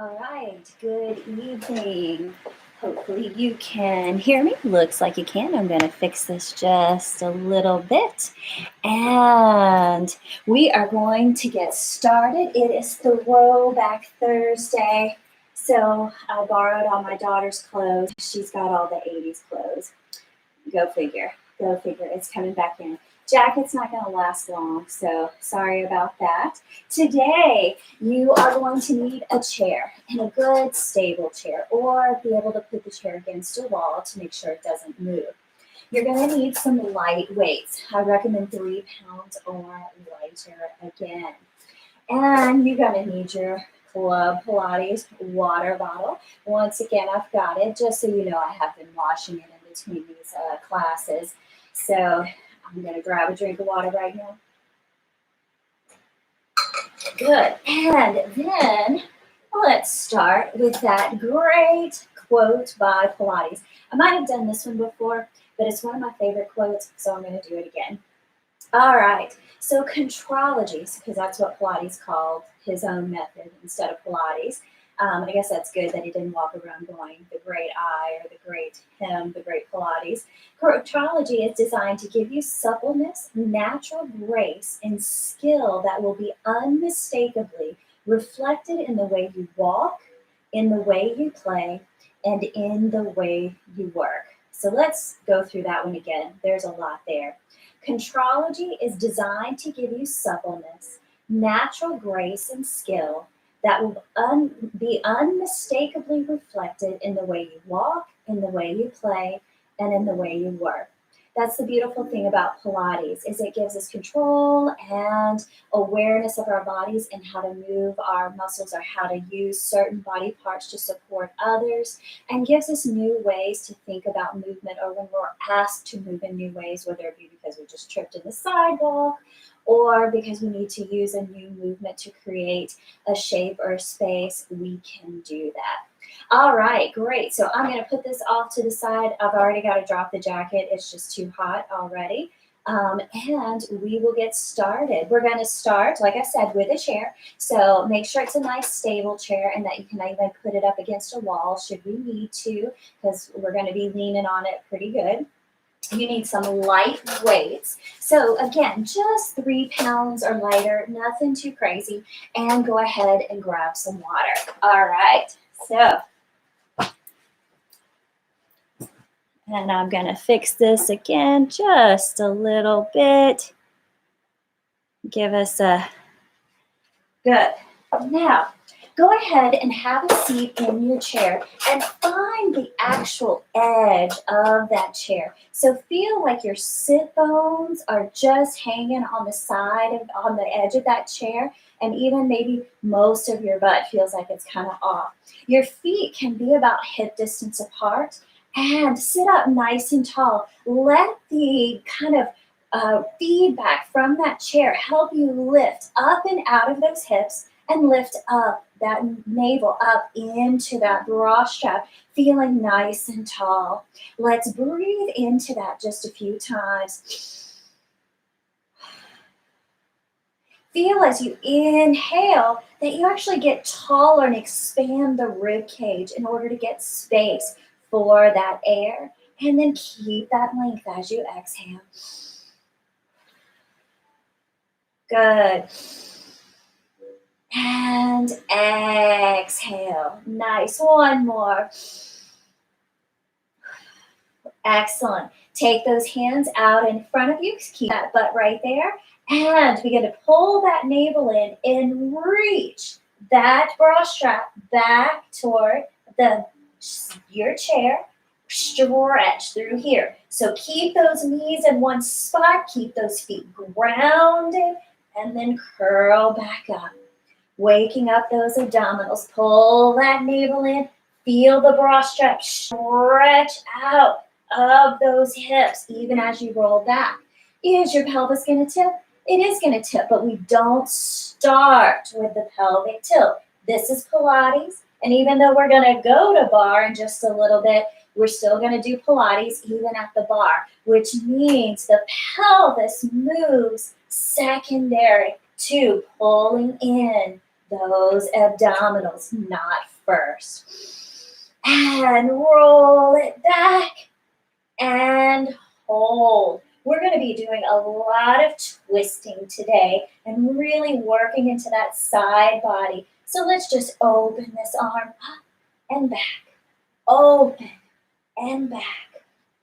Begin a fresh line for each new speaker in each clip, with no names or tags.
All right, good evening. Hopefully you can hear me. Looks like you can. I'm going to fix this just a little bit. And we are going to get started. It is Throwback Thursday. So I borrowed all my daughter's clothes. She's got all the 80s clothes. Go figure. Go figure. It's coming back in. Jacket's not going to last long, so sorry about that. Today, you are going to need a chair and a good stable chair, or be able to put the chair against a wall to make sure it doesn't move. You're going to need some light weights. I recommend 3 pounds or lighter again. And you're going to need your Club Pilates water bottle. Once again, I've got it, just so you know, I have been washing it in between these classes. So I'm going to grab a drink of water right now. Good. And then let's start with that great quote by Pilates. I might have done this one before, but it's one of my favorite quotes, so I'm going to do it again. All right, so contrologies, because that's what Pilates called his own method instead of Pilates. I guess that's good that he didn't walk around going the great I or the great him, the great Pilates. Contrology is designed to give you suppleness, natural grace, and skill that will be unmistakably reflected in the way you walk, in the way you play, and in the way you work. So let's go through that one again. There's a lot there. Contrology is designed to give you suppleness, natural grace, and skill that will be unmistakably reflected in the way you walk, in the way you play, and in the way you work. That's the beautiful thing about Pilates, is it gives us control and awareness of our bodies and how to move our muscles or how to use certain body parts to support others, and gives us new ways to think about movement, or when we're asked to move in new ways, whether it be because we just tripped in the sidewalk or because we need to use a new movement to create a shape or a space, we can do that. All right, great. So I'm going to put this off to the side. I've already got to drop the jacket. It's just too hot already. And we will get started. We're going to start, like I said, with a chair. So make sure it's a nice stable chair and that you can even put it up against a wall should we need to, because we're going to be leaning on it pretty good. You need some light weights. So again, just 3 pounds or lighter, nothing too crazy. And go ahead and grab some water. All right, so. And I'm going to fix this again just a little bit. Give us a good. Now, go ahead and have a seat in your chair and find the actual edge of that chair. So feel like your sit bones are just hanging on the side on the edge of that chair, and even maybe most of your butt feels like it's kind of off. Your feet can be about hip distance apart, and sit up nice and tall. Let the kind of feedback from that chair help you lift up and out of those hips, and lift up that navel up into that bra strap, feeling nice and tall. Let's breathe into that just a few times. Feel as you inhale that you actually get taller and expand the rib cage in order to get space for that air. And then keep that length as you exhale. Good. And exhale. Nice. One more. Excellent. Take those hands out in front of you. Keep that butt right there. And begin to pull that navel in and reach that bra strap back toward your chair. Stretch through here. So keep those knees in one spot. Keep those feet grounded. And then curl back up. Waking up those abdominals. Pull that navel in. Feel the bra strap stretch out of those hips, even as you roll back. Is your pelvis going to tip? It is going to tip, but we don't start with the pelvic tilt. This is Pilates, and even though we're going to go to bar in just a little bit, we're still going to do Pilates even at the bar, which means the pelvis moves secondary to pulling in those abdominals, not first. And roll it back and hold. We're going to be doing a lot of twisting today and really working into that side body. So let's just open this arm up and back. Open and back.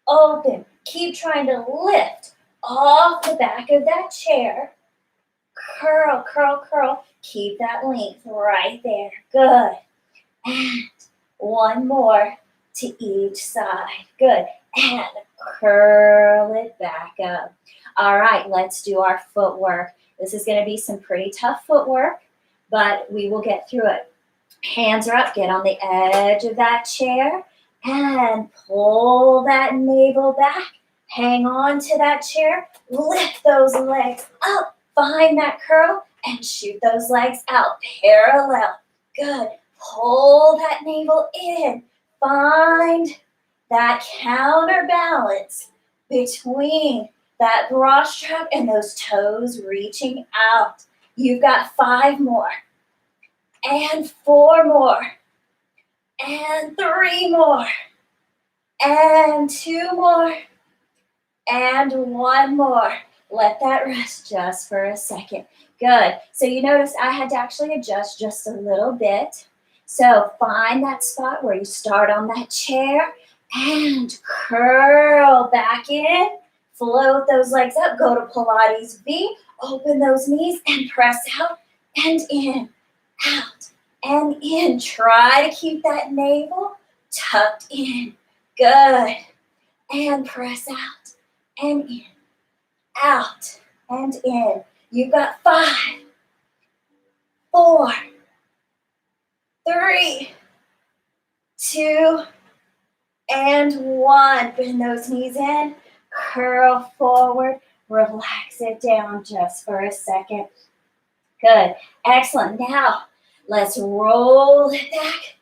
Open. Keep trying to lift off the back of that chair. Curl, curl, curl. Keep that length right there. Good. And one more to each side. Good. And curl it back up. All right, let's do our footwork. This is going to be some pretty tough footwork, but we will get through it. Hands are up. Get on the edge of that chair and pull that navel back. Hang on to that chair. Lift those legs up. Find that curl and shoot those legs out parallel. Good. Pull that navel in. Find that counterbalance between that bra strap and those toes reaching out. You've got 5 more. And 4 more. And 3 more. And 2 more. And 1 more. Let that rest just for a second. Good. So you notice I had to actually adjust just a little bit. So find that spot where you start on that chair and curl back in. Float those legs up. Go to Pilates V. Open those knees and press out and in, out and in. Try to keep that navel tucked in. Good. And press out and in, out and in. You've got 5, 4, 3, 2, and 1. Bend those knees in, curl forward, relax it down just for a second. Good, excellent. Now, let's roll it back.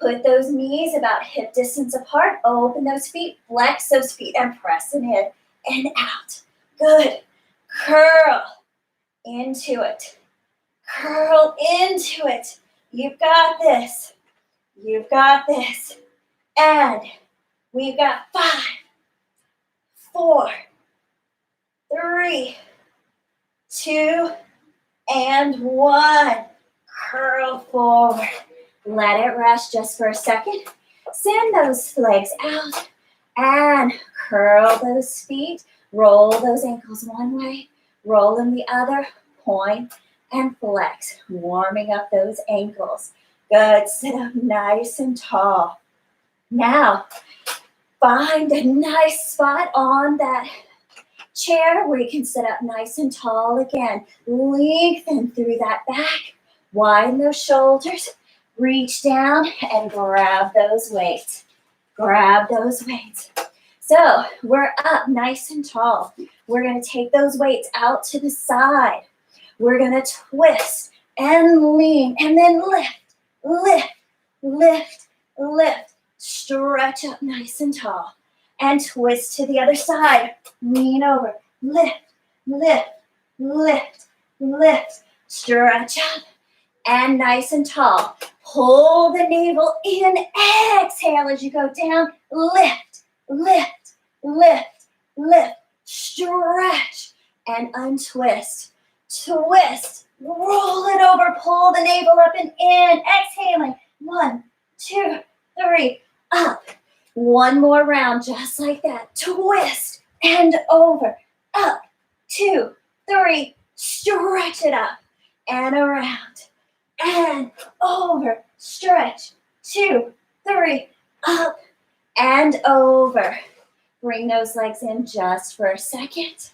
Put those knees about hip distance apart. Open those feet, flex those feet, and press it in and out. Good. Curl into it. Curl into it. You've got this. You've got this. And we've got 5, 4, 3, 2, and 1. Curl forward. Let it rest just for a second. Send those legs out and curl those feet. Roll those ankles one way, roll them the other, point and flex, warming up those ankles. Good, sit up nice and tall. Now, find a nice spot on that chair where you can sit up nice and tall again. Lengthen through that back, widen those shoulders, reach down and grab those weights. Grab those weights. So we're up nice and tall. We're going to take those weights out to the side. We're going to twist and lean and then lift, lift, lift, lift. Stretch up nice and tall and twist to the other side. Lean over, lift, lift, lift, lift. Stretch up and nice and tall. Pull the navel in. Exhale as you go down. Lift, lift, lift, lift. Stretch and untwist. Twist. Roll it over. Pull the navel up and in. Exhaling. 1, 2, 3. Up. One more round just like that. Twist and over. Up. 2, 3. Stretch it up and around. And over, stretch, 2, 3, up and over. Bring those legs in just for a second.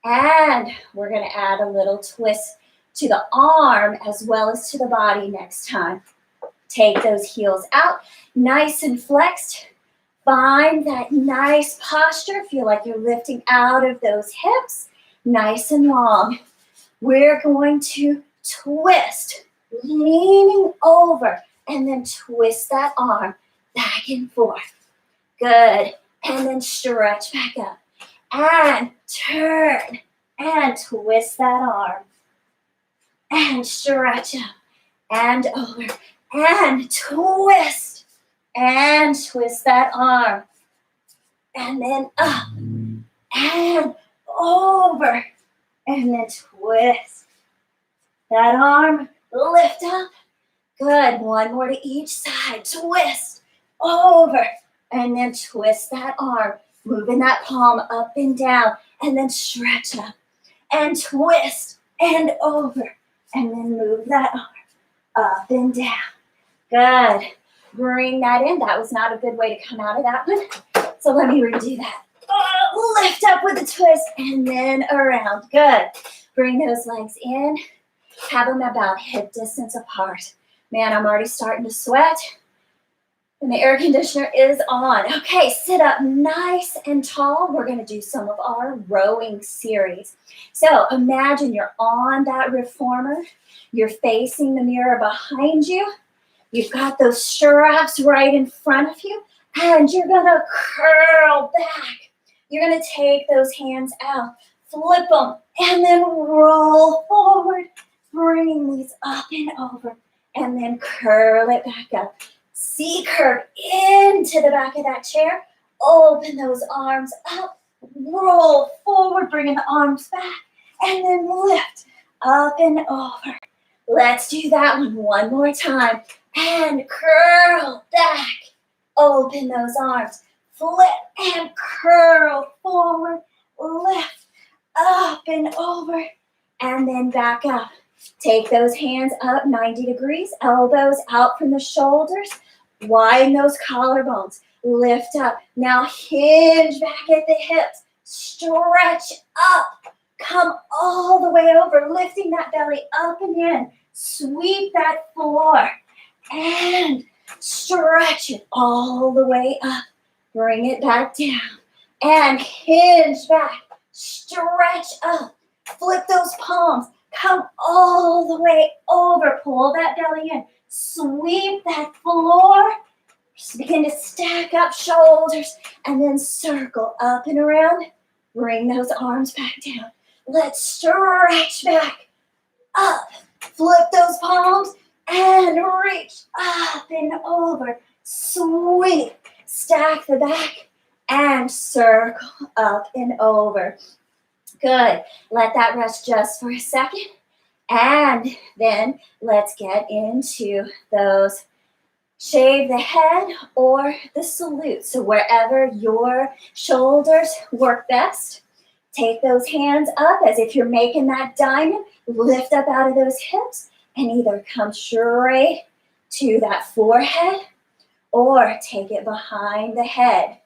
And we're going to add a little twist to the arm as well as to the body next time. Take those heels out, nice and flexed. Find that nice posture. Feel like you're lifting out of those hips, nice and long. We're going to twist, leaning over, and then twist that arm back and forth. Good. And then stretch back up. And turn and twist that arm. And stretch up and over, and twist that arm, and then up, and over, and then twist that arm, lift up. Good. One more to each side. Twist over, and then twist that arm, moving that palm up and down, and then stretch up, and twist, and over, and then move that arm up and down. Good. Bring that in. That was not a good way to come out of that one. So let me redo that. Lift up with a twist and then around. Good. Bring those legs in. Have them about hip distance apart. Man, I'm already starting to sweat. And the air conditioner is on. Okay, sit up nice and tall. We're going to do some of our rowing series. So imagine you're on that reformer. You're facing the mirror behind you. You've got those straps right in front of you. And you're going to curl back. You're going to take those hands out, flip them, and then roll forward, bringing these up and over, and then curl it back up. C-curve into the back of that chair. Open those arms up, roll forward, bringing the arms back, and then lift up and over. Let's do that one more time. And curl back. Open those arms. Flip and curl forward. Lift up and over. And then back up. Take those hands up 90 degrees. Elbows out from the shoulders. Widen those collarbones. Lift up. Now hinge back at the hips. Stretch up. Come all the way over. Lifting that belly up and in. Sweep that floor. And stretch it all the way up. Bring it back down. And hinge back. Stretch up. Flip those palms. Come all the way over. Pull that belly in. Sweep that floor. Just begin to stack up shoulders. And then circle up and around. Bring those arms back down. Let's stretch back. Up. Flip those palms. And reach up and over. Sweep. Stack the back. And circle up and over. Good. Let that rest just for a second. And then let's get into those shave the head or the salute. So wherever your shoulders work best, take those hands up as if you're making that diamond. Lift up out of those hips and either come straight to that forehead or take it behind the head.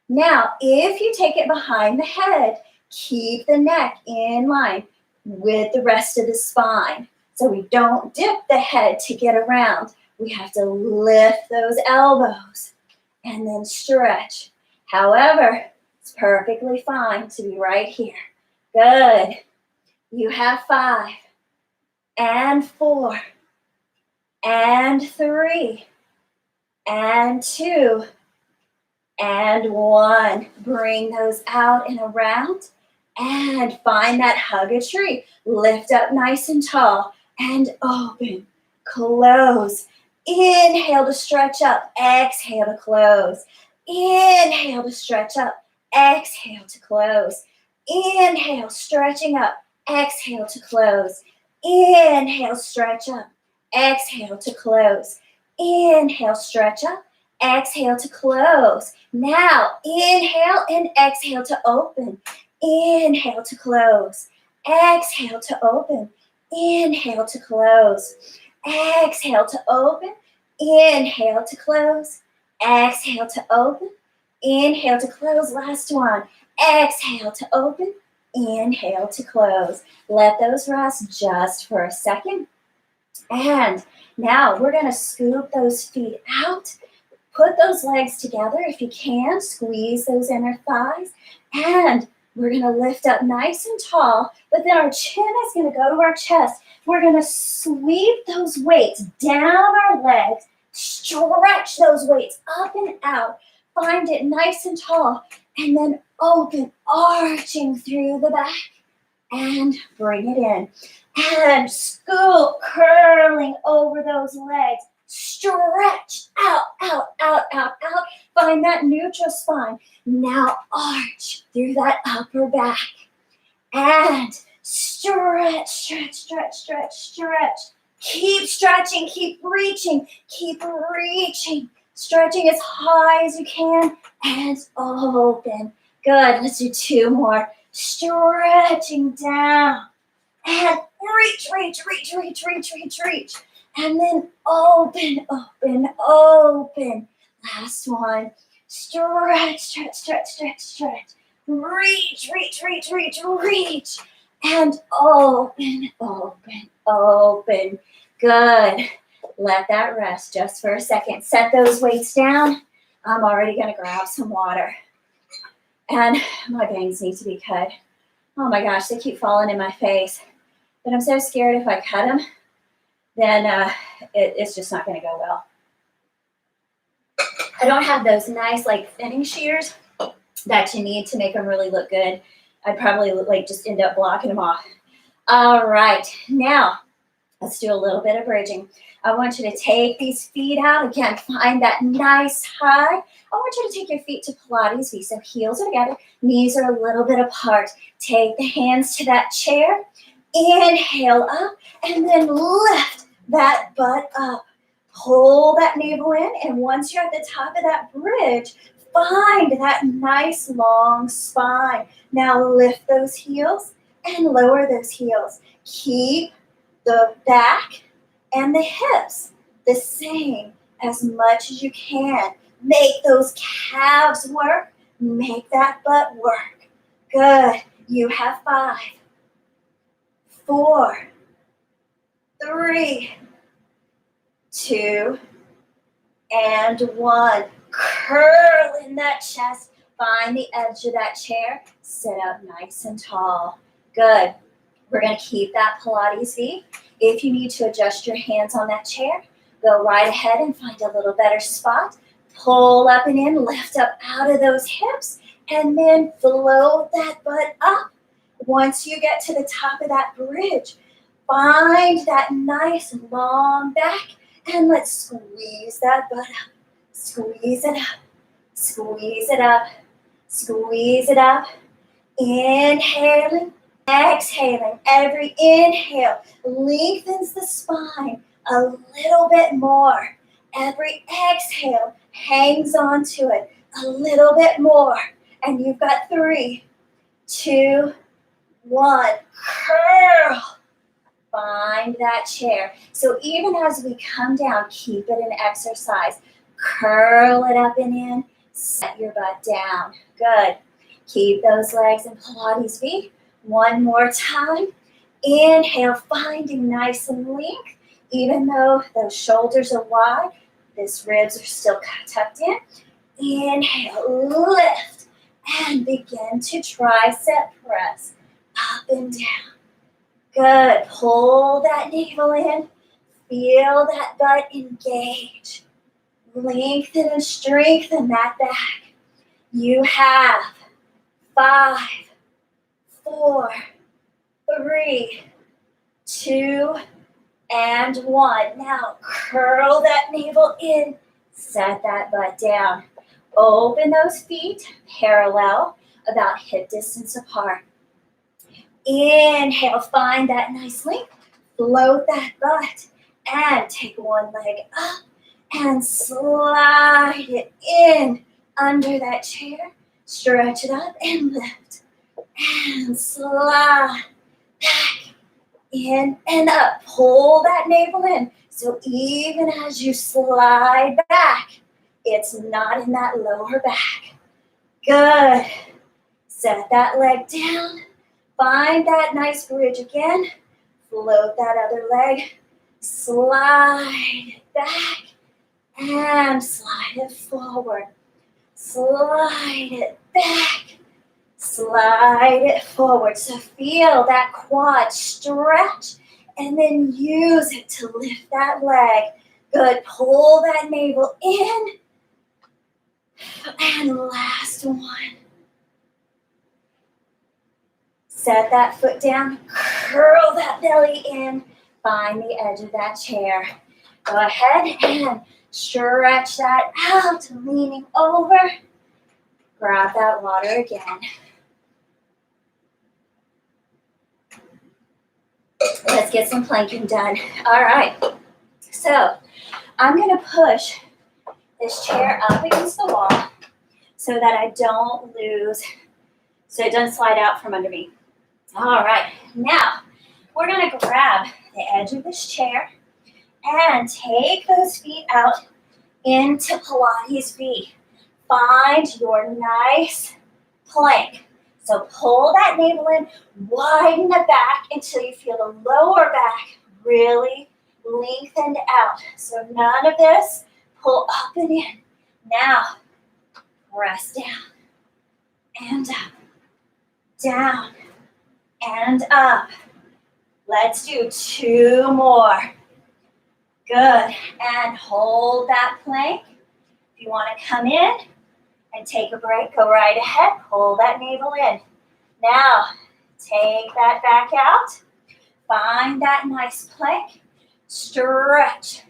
Now, if you take it behind the head, keep the neck in line with the rest of the spine. So we don't dip the head to get around. We have to lift those elbows and then stretch. However, it's perfectly fine to be right here. Good. You have 5 and 4 and 3 and 2 and 1. Bring those out and around. And find that hug a tree. Lift up nice and tall. And open. Close. Inhale to stretch up. Exhale to close. Inhale to stretch up. Exhale to close. Inhale, stretching up. Exhale to close. Inhale, stretch up. Exhale to close. Inhale, stretch up. Exhale to close. Now, inhale and exhale to open. Inhale to close. Exhale to open. Inhale to close. Exhale to open. Inhale to close. Exhale to open. Inhale to close. Last one. Exhale to open. Inhale to close. Let those rest just for a second. And now we're going to scoop those feet out. Put those legs together if you can. Squeeze those inner thighs. And we're going to lift up nice and tall, but then our chin is going to go to our chest. We're going to sweep those weights down our legs, stretch those weights up and out, find it nice and tall, and then open, arching through the back, and bring it in. And scoop, curling over those legs stretched out, out, out, out, out. Find that neutral spine. Now arch through that upper back. And stretch, stretch, stretch, stretch, stretch. Keep stretching, keep reaching, stretching as high as you can and open. Good, let's do 2 more. Stretching down and reach, reach, reach, reach, reach, reach, reach. And then open, open, open. Last one. Stretch, stretch, stretch, stretch, stretch. Reach, reach, reach, reach, reach. And open, open, open. Good. Let that rest just for a second. Set those weights down. I'm already going to grab some water. And my bangs need to be cut. Oh my gosh, they keep falling in my face. But I'm so scared if I cut them, then it's just not going to go well. I don't have those nice like thinning shears that you need to make them really look good. I'd probably like just end up blocking them off. All right, now let's do a little bit of bridging. I want you to take these feet out. Again, find that nice high. I want you to take your feet to Pilates feet. So heels are together, knees are a little bit apart. Take the hands to that chair. Inhale up and then lift that butt up. Pull that navel in, and once you're at the top of that bridge, find that nice long spine. Now lift those heels and lower those heels. Keep the back and the hips the same as much as you can. Make those calves work. Make that butt work. Good. You have 5, 4, 3, 2, and 1. Curl in that chest. Find the edge of that chair. Sit up nice and tall. Good. We're going to keep that Pilates V. If you need to adjust your hands on that chair, go right ahead and find a little better spot. Pull up and in, lift up out of those hips, and then float that butt up. Once you get to the top of that bridge, find that nice long back, and let's squeeze that butt up. Squeeze it up, squeeze it up, squeeze it up. Inhaling, exhaling. Every inhale lengthens the spine a little bit more. Every exhale hangs on to it a little bit more. And you've got 3, 2, 1. Curl. Find that chair. So even as we come down, keep it an exercise. Curl it up and in. Set your butt down. Good. Keep those legs in Pilates V. One more time. Inhale, finding nice and length. Even though those shoulders are wide, these ribs are still tucked in. Inhale, lift, and begin to tricep press. Up and down. Good. Pull that navel in. Feel that butt engage. Lengthen and strengthen that back. You have 5, 4, 3, 2, and 1. Now curl that navel in. Set that butt down. Open those feet parallel, about hip distance apart. Inhale, find that nice length. Float that butt and take one leg up and slide it in under that chair. Stretch it up and lift and slide back in and up. Pull that navel in. So even as you slide back, it's not in that lower back. Good. Set that leg down. Find that nice bridge again. Float that other leg. Slide it back and slide it forward. Slide it back. Slide it forward. So feel that quad stretch and then use it to lift that leg. Good. Pull that navel in. And last one. Set that foot down. Curl that belly in. Find the edge of that chair. Go ahead and stretch that out, leaning over. Grab that water again. Let's get some planking done. All right. So I'm going to push this chair up against the wall so that I don't lose, so it doesn't slide out from under me. All right. Now we're going to grab the edge of this chair and take those feet out into Pilates V. Find your nice plank. So pull that navel in, widen the back until you feel the lower back really lengthened out. So none of this, pull up and in. Now, press down and up, down and up. Let's do 2 more. Good, and hold that plank. If you want to come in and take a break, go right ahead, pull that navel in. Now, take that back out, find that nice plank, stretch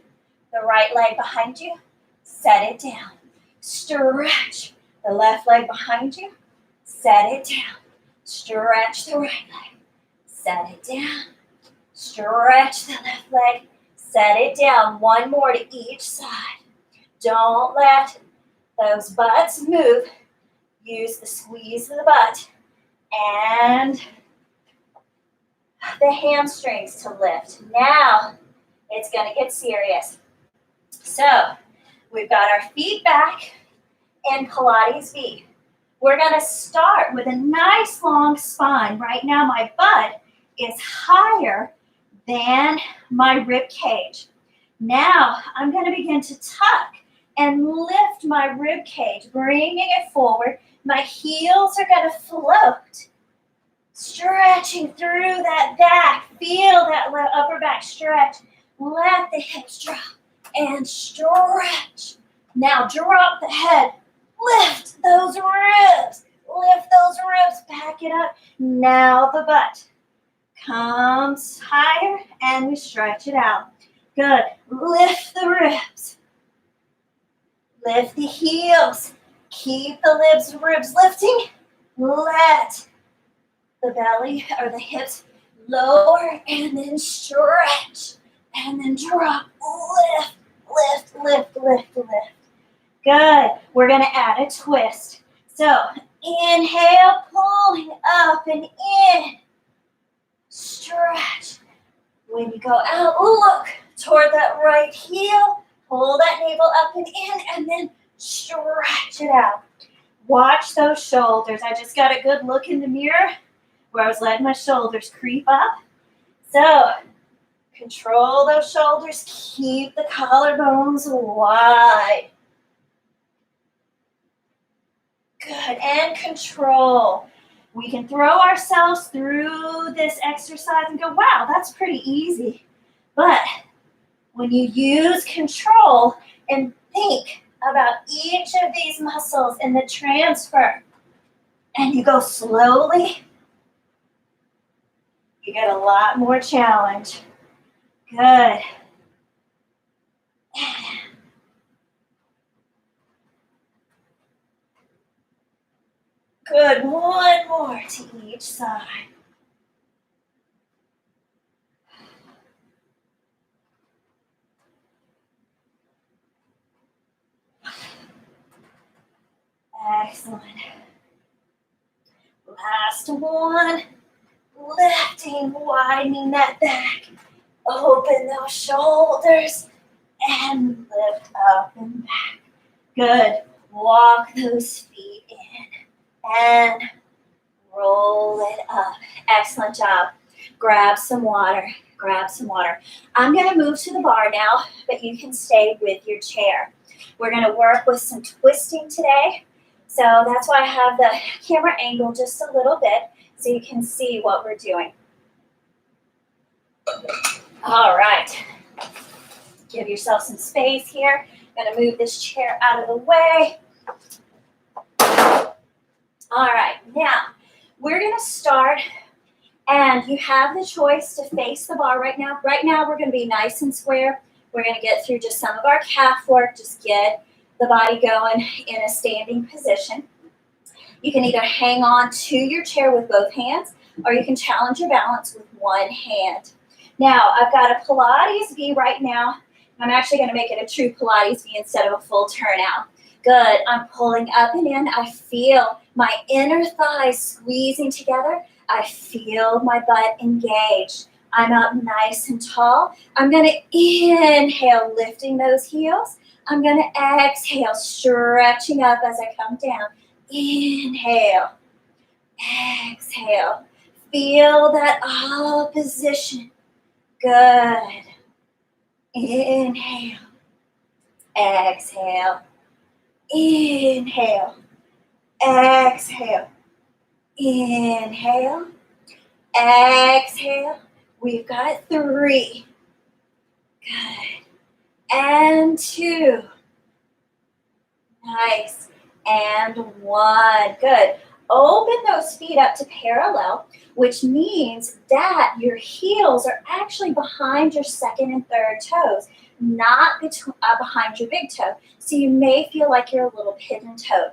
the right leg behind you, set it down. Stretch the left leg behind you, set it down. Stretch the right leg, set it down. Stretch the left leg, set it down. 1 more to each side. Don't let those butts move. Use the squeeze of the butt and the hamstrings to lift. Now it's going to get serious. So we've got our feet back in Pilates V. We're going to start with a nice long spine. Right now my butt is higher than my rib cage. Now I'm going to begin to tuck and lift my rib cage, bringing it forward. My heels are going to float, stretching through that back. Feel that upper back stretch. Let the hips drop and stretch. Now drop the head. Lift those ribs. Lift those ribs. Back it up. Now the butt comes higher and we stretch it out. Good. Lift the ribs. Lift the heels. Keep the ribs lifting. Let the belly or the hips lower and then stretch. And then drop. Lift, lift, lift, lift, lift. Good. We're going to add a twist. So inhale, pulling up and in. Stretch. When you go out, look toward that right heel. Pull that navel up and in, and then stretch it out. Watch those shoulders. I just got a good look in the mirror where I was letting my shoulders creep up. So control those shoulders. Keep the collarbones wide. Good, and control. We can throw ourselves through this exercise and go, wow, that's pretty easy. But when you use control and think about each of these muscles and the transfer, and you go slowly, you get a lot more challenge. Good. Good. 1 more to each side. Excellent. Last one. Lifting, widening that back. Open those shoulders and lift up and back. Good. Walk those feet in and roll it up. Excellent job. Grab some water. Grab some water. I'm going to move to the bar now, but you can stay with your chair. We're going to work with some twisting today. So that's why I have the camera angle just a little bit so you can see what we're doing. All right. Give yourself some space here. I'm going to move this chair out of the way. All right. Now, we're going to start, and you have the choice to face the bar right now. Right now, we're going to be nice and square. We're going to get through just some of our calf work, just get the body going in a standing position. You can either hang on to your chair with both hands, or you can challenge your balance with one hand. Now, I've got a Pilates V right now. I'm actually going to make it a true Pilates V instead of a full turnout. Good. I'm pulling up and in. I feel my inner thighs squeezing together. I feel my butt engaged. I'm up nice and tall. I'm going to inhale, lifting those heels. I'm going to exhale, stretching up as I come down. Inhale, exhale. Feel that opposition. Good. Inhale, exhale. Inhale, exhale. Inhale, exhale. We've got 3. Good. And 2. Nice. And 1. Good. Open those feet up to parallel, which means that your heels are actually behind your second and third toes, not behind your big toe. So you may feel like you're a little pigeon-toed.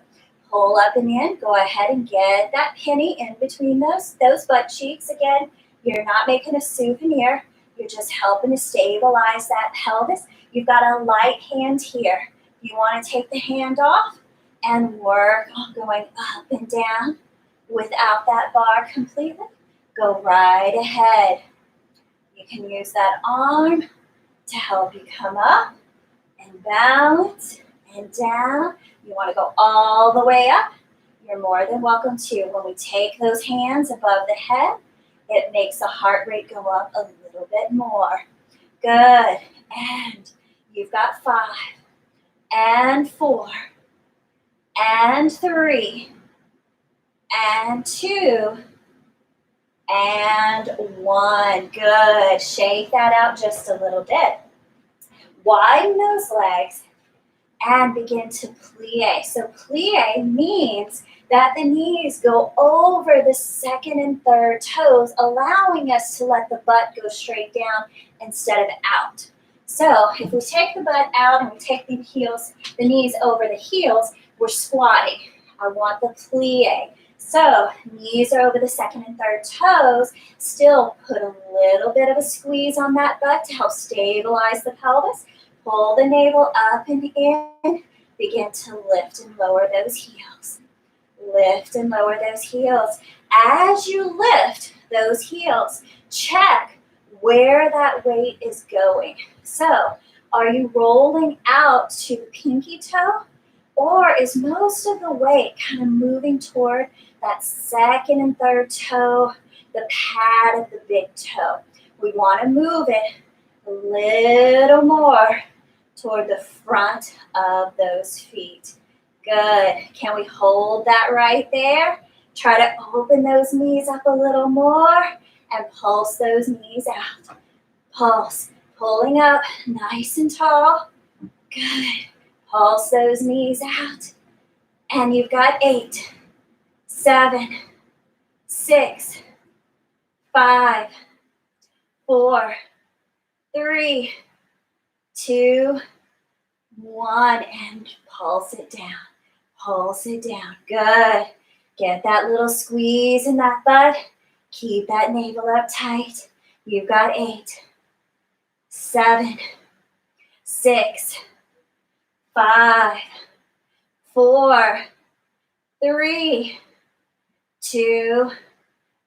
Pull up and in. Go ahead and get that penny in between those butt cheeks. Again, you're not making a souvenir. You're just helping to stabilize that pelvis. You've got a light hand here. You want to take the hand off and work on going up and down without that bar completely. Go right ahead. You can use that arm to help you come up and balance and down. You want to go all the way up. You're more than welcome to. When we take those hands above the head, it makes the heart rate go up a little bit more. Good. And you've got 5 and 4 and 3 and 2 and 1. Good. Shake that out just a little bit. Widen those legs and begin to plie. So plie means that the knees go over the second and third toes, allowing us to let the butt go straight down instead of out. So if we take the butt out and we take the knees over the heels, we're squatting. I want the plie. So knees are over the second and third toes. Still put a little bit of a squeeze on that butt to help stabilize the pelvis. Pull the navel up and in. Begin to lift and lower those heels. Lift and lower those heels. As you lift those heels, check where that weight is going. So, are you rolling out to the pinky toe? Or is most of the weight kind of moving toward that second and third toe, the pad of the big toe? We want to move it a little more toward the front of those feet. Good. Can we hold that right there? Try to open those knees up a little more and pulse those knees out. Pulse. Pulling up nice and tall. Good. Pulse those knees out. And you've got 8, 7, 6, 5, 4, 3, 2, 1. And pulse it down. Pulse it down. Good. Get that little squeeze in that butt. Keep that navel up tight. You've got 8, 7, 6, 5, 4, 3, 2,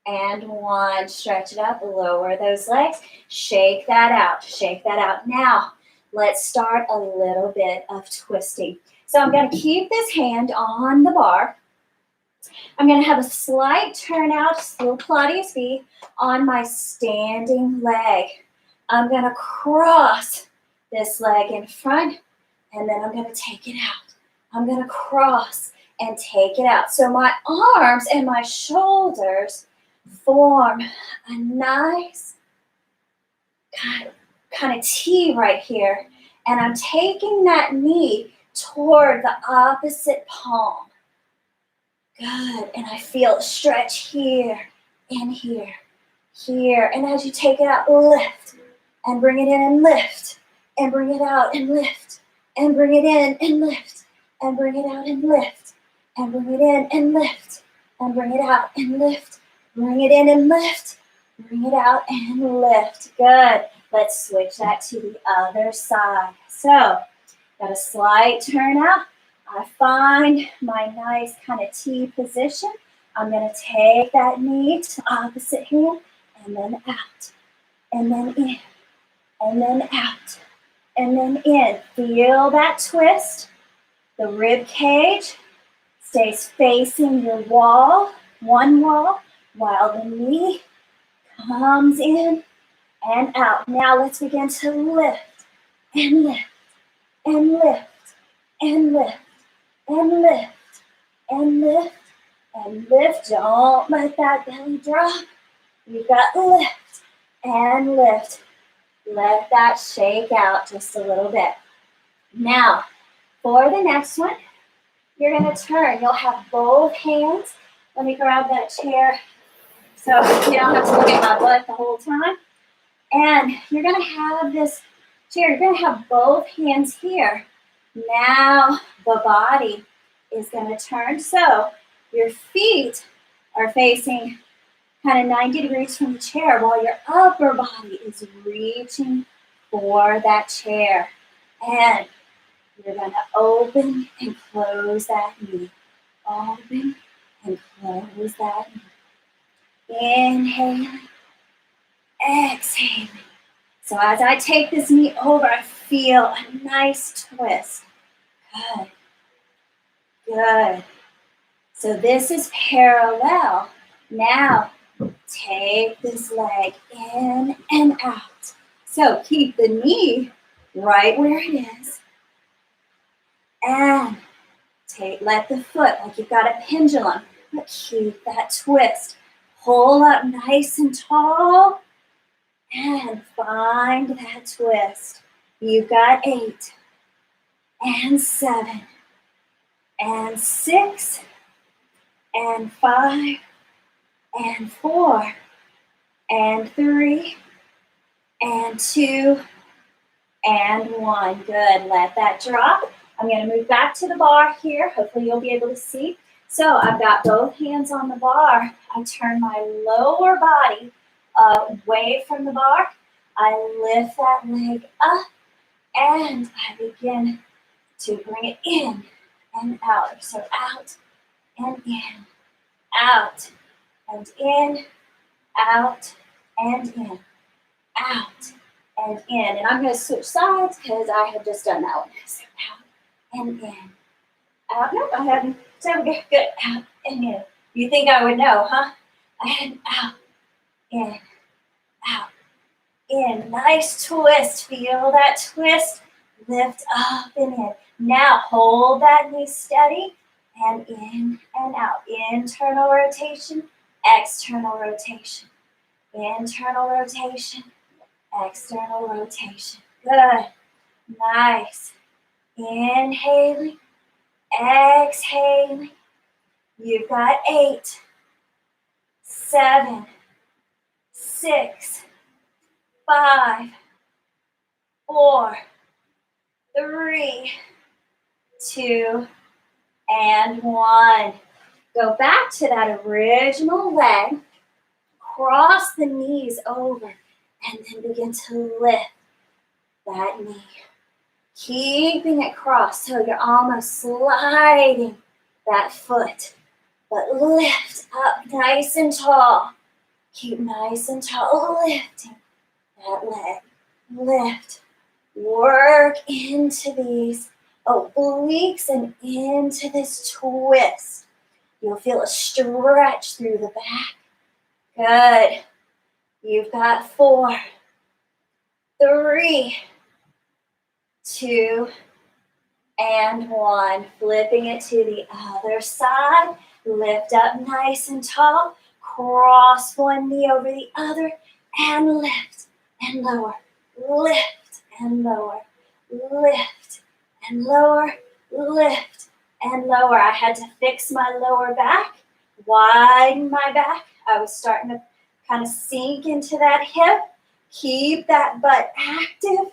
and 1. Stretch it up, lower those legs. Shake that out, shake that out. Now, let's start a little bit of twisting. So I'm going to keep this hand on the bar. I'm going to have a slight turnout, still Pilates V, on my standing leg. I'm going to cross this leg in front, and then I'm going to take it out. I'm going to cross and take it out. So my arms and my shoulders form a nice kind of T right here. And I'm taking that knee toward the opposite palm. Good. And I feel a stretch here and here, here. And as you take it out, lift and bring it in and lift and bring it out and lift, and bring it in and lift, and bring it out and lift, and bring it in and lift, and bring it out and lift, bring it in and lift, bring it out and lift. Good. Let's switch that to the other side. So, got a slight turn out. I find my nice kind of T position. I'm going to take that knee to the opposite hand and then out, and then in, and then out, and then in. Feel that twist. The rib cage stays facing your wall, one wall, while the knee comes in and out. Now let's begin to lift and lift and lift and lift and lift and lift and lift. Don't let that belly drop. You got lift and lift. Let that shake out just a little bit. Now, for the next one, you're going to turn. You'll have both hands. Let me grab that chair so you don't have to look at my butt the whole time. And you're going to have this chair. You're going to have both hands here. Now the body is going to turn. So your feet are facing kind of 90 degrees from the chair while your upper body is reaching for that chair. And you're going to open and close that knee. Open and close that knee. Inhaling, exhaling. So as I take this knee over, I feel a nice twist. Good. Good. So this is parallel. Now, take this leg in and out. So keep the knee right where it is. And let the foot, like you've got a pendulum, but keep that twist. Pull up nice and tall and find that twist. You've got 8 and 7 and 6 and 5 and 4 and 3 and 2 and 1. Good. Let that drop. I'm going to move back to the bar here. Hopefully you'll be able to see. So I've got both hands on the bar. I turn my lower body away from the bar. I lift that leg up and I begin to bring it in and out. So out and in, out and in, out and in, out and in. And I'm going to switch sides because I have just done that one. So out and in, out. Nope, I haven't. So we go. Good. Out and in. You think I would know, huh? And out, in, out, in. Nice twist. Feel that twist. Lift up and in. Now hold that knee steady and in and out. Internal rotation, external rotation. Internal rotation, external rotation. Good. Nice. Inhaling, exhaling. You've got 8, 7, 6, 5, 4, 3, 2, and 1. Go back to that original leg. Cross the knees over and then begin to lift that knee. Keeping it crossed so you're almost sliding that foot. But lift up nice and tall. Keep nice and tall, lifting that leg. Lift. Work into these obliques and into this twist. You'll feel a stretch through the back. Good. You've got 4, 3, 2, and 1. Flipping it to the other side. Lift up nice and tall. Cross one knee over the other and lift and lower. Lift and lower. Lift and lower. Lift and lower. I had to fix my lower back. Widen my back. I was starting to kind of sink into that hip. Keep that butt active.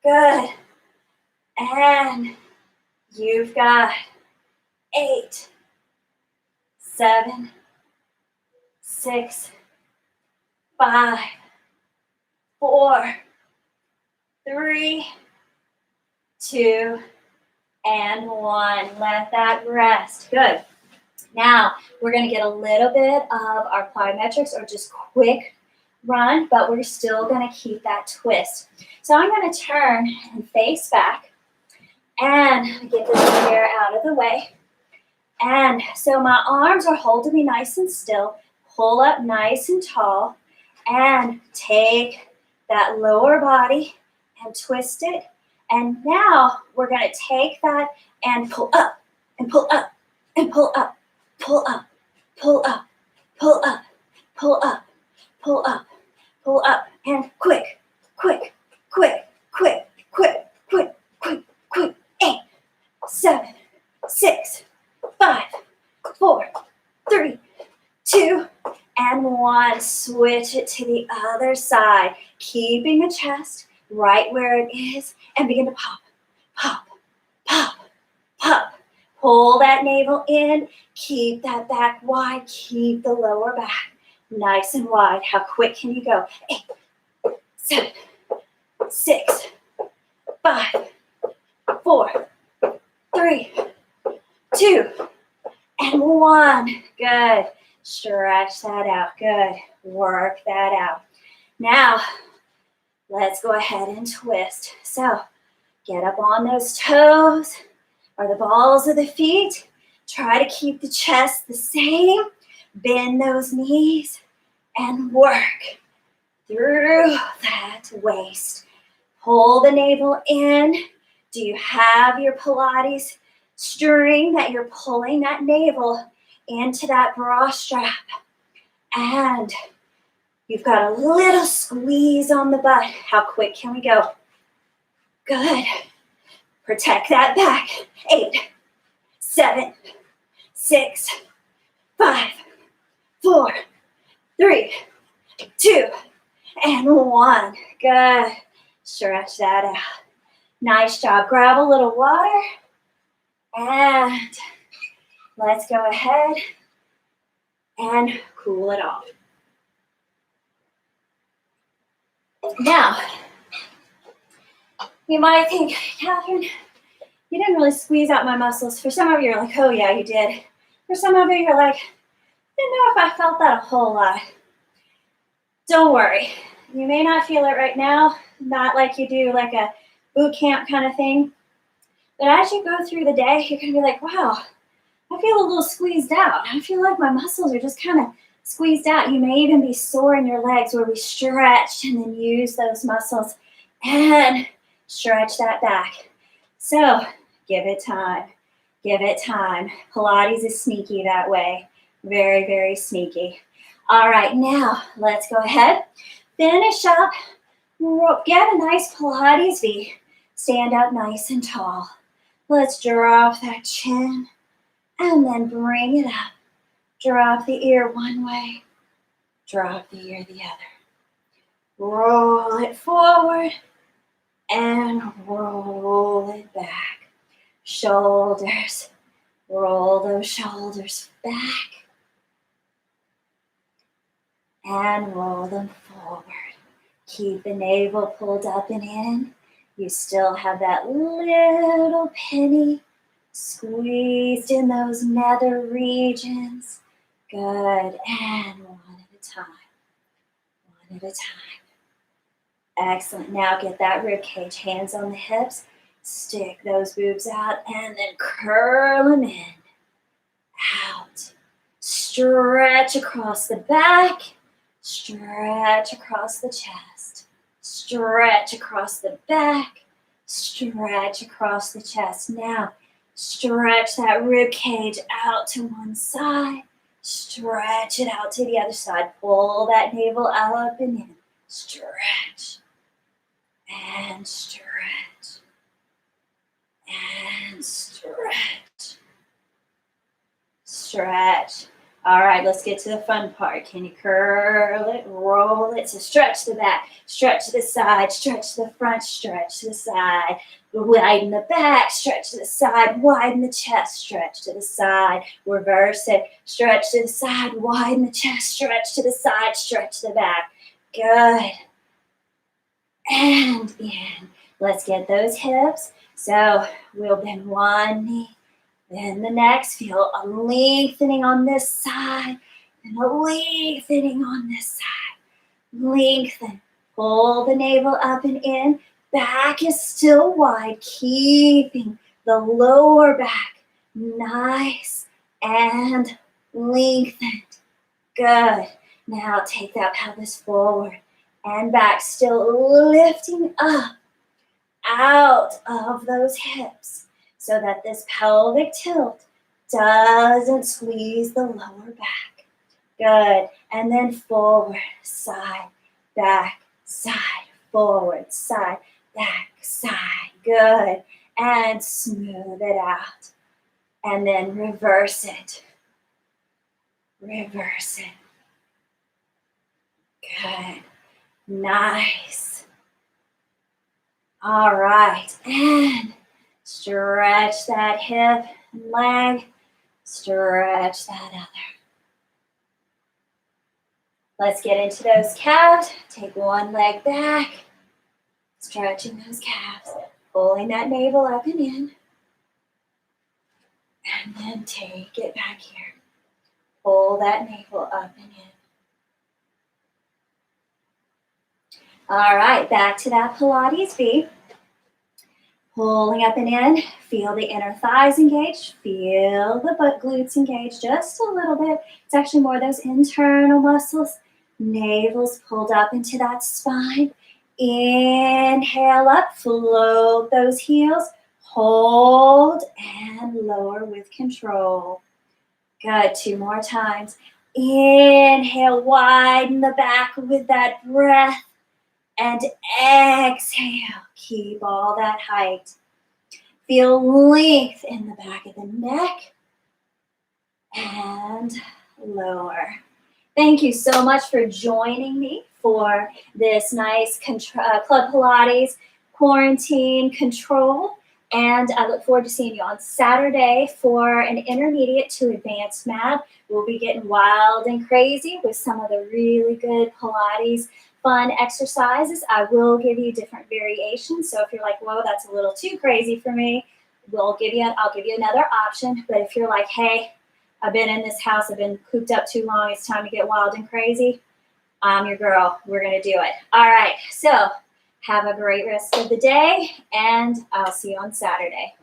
Good. And you've got 8, 7, 6, 5, 4, 3, 2, and 1. Let that rest. Good. Now, we're going to get a little bit of our plyometrics or just quick run, but we're still going to keep that twist. So I'm going to turn and face back and get this hair out of the way. And so my arms are holding me nice and still. Pull up nice and tall and take that lower body and twist it. And now we're going to take that and pull up and pull up and pull up, pull up, pull up, pull up, pull up, pull up, pull up, and quick, quick, quick, quick, quick, quick, quick, quick. 8, 7, 6, 5, 4, 3, 2, and 1. Switch it to the other side, keeping the chest right where it is, and begin to pop, pop, pop, pop. Pull that navel in, keep that back wide, keep the lower back nice and wide. How quick can you go? 8, 7, 6, 5, 4, 3, 2, and 1. Good. Stretch that out. Good. Work that out. Now, let's go ahead and twist. So, get up on those toes or the balls of the feet. Try to keep the chest the same. Bend those knees and work through that waist. Pull the navel in. Do you have your Pilates string that you're pulling that navel into that bra strap? And you've got a little squeeze on the butt. How quick can we go? Good. Protect that back. 8, 7, 6, 5, 4, 3, 2, and 1. Good. Stretch that out. Nice job. Grab a little water. And let's go ahead and cool it off. Now, you might think, Catherine, you didn't really squeeze out my muscles. For some of you, you're like, oh yeah, you did. For some of you, you're like, I didn't know if I felt that a whole lot. Don't worry. You may not feel it right now, not like you do like a boot camp kind of thing. But as you go through the day, you're going to be like, wow, I feel a little squeezed out. I feel like my muscles are just kind of squeezed out. You may even be sore in your legs where we stretch and then use those muscles and stretch that back. So give it time. Give it time. Pilates is sneaky that way. Very, very sneaky. All right, now let's go ahead. Finish up. Get a nice Pilates V. Stand up nice and tall. Let's drop that chin and then bring it up. Drop the ear one way. Drop the ear the other. Roll it forward and roll it back. Shoulders. Roll those shoulders back and roll them forward. Keep the navel pulled up and in. You still have that little penny squeezed in those nether regions. Good. And one at a time. One at a time. Excellent. Now get that rib cage. Hands on the hips. Stick those boobs out and then curl them in. Out. Stretch across the back. Stretch across the chest. Stretch across the back. Stretch across the chest. Now, stretch that rib cage out to one side. Stretch it out to the other side. Pull that navel up and in. Stretch. And stretch. And stretch. Stretch. All right, let's get to the fun part. Can you curl it, roll it? So stretch the back, stretch to the side, stretch to the front, stretch to the side. Widen the back, stretch to the side, widen the chest, stretch to the side. Reverse it, stretch to the side, widen the chest, stretch to the side, stretch the back. Good. And in. Let's get those hips. So we'll bend one knee, then the next. Feel a lengthening on this side and a lengthening on this side. Lengthen. Pull the navel up and in. Back is still wide, keeping the lower back nice and lengthened. Good. Now take that pelvis forward and back, still lifting up out of those hips so that this pelvic tilt doesn't squeeze the lower back. Good. And then forward, side, back, side, forward, side, back, side. Good. And smooth it out. And then reverse it. Reverse it. Good. Nice. All right. And stretch that hip and leg. Stretch that other. Let's get into those calves. Take one leg back. Stretching those calves. Pulling that navel up and in. And then take it back here. Pull that navel up and in. All right, back to that Pilates V. Pulling up and in. Feel the inner thighs engaged. Feel the butt glutes engaged just a little bit. It's actually more those internal muscles. Navel's pulled up into that spine. Inhale up, float those heels. Hold and lower with control. Good, 2 more times. Inhale, widen the back with that breath. And exhale, keep all that height. Feel length in the back of the neck. And lower. Thank you so much for joining me for this nice Club Pilates quarantine control. And I look forward to seeing you on Saturday for an intermediate to advanced mat. We'll be getting wild and crazy with some of the really good Pilates fun exercises. I will give you different variations. So if you're like, whoa, that's a little too crazy for me, I'll give you another option. But if you're like, hey, I've been in this house, I've been cooped up too long, it's time to get wild and crazy, I'm your girl. We're going to do it. All right. So have a great rest of the day, and I'll see you on Saturday.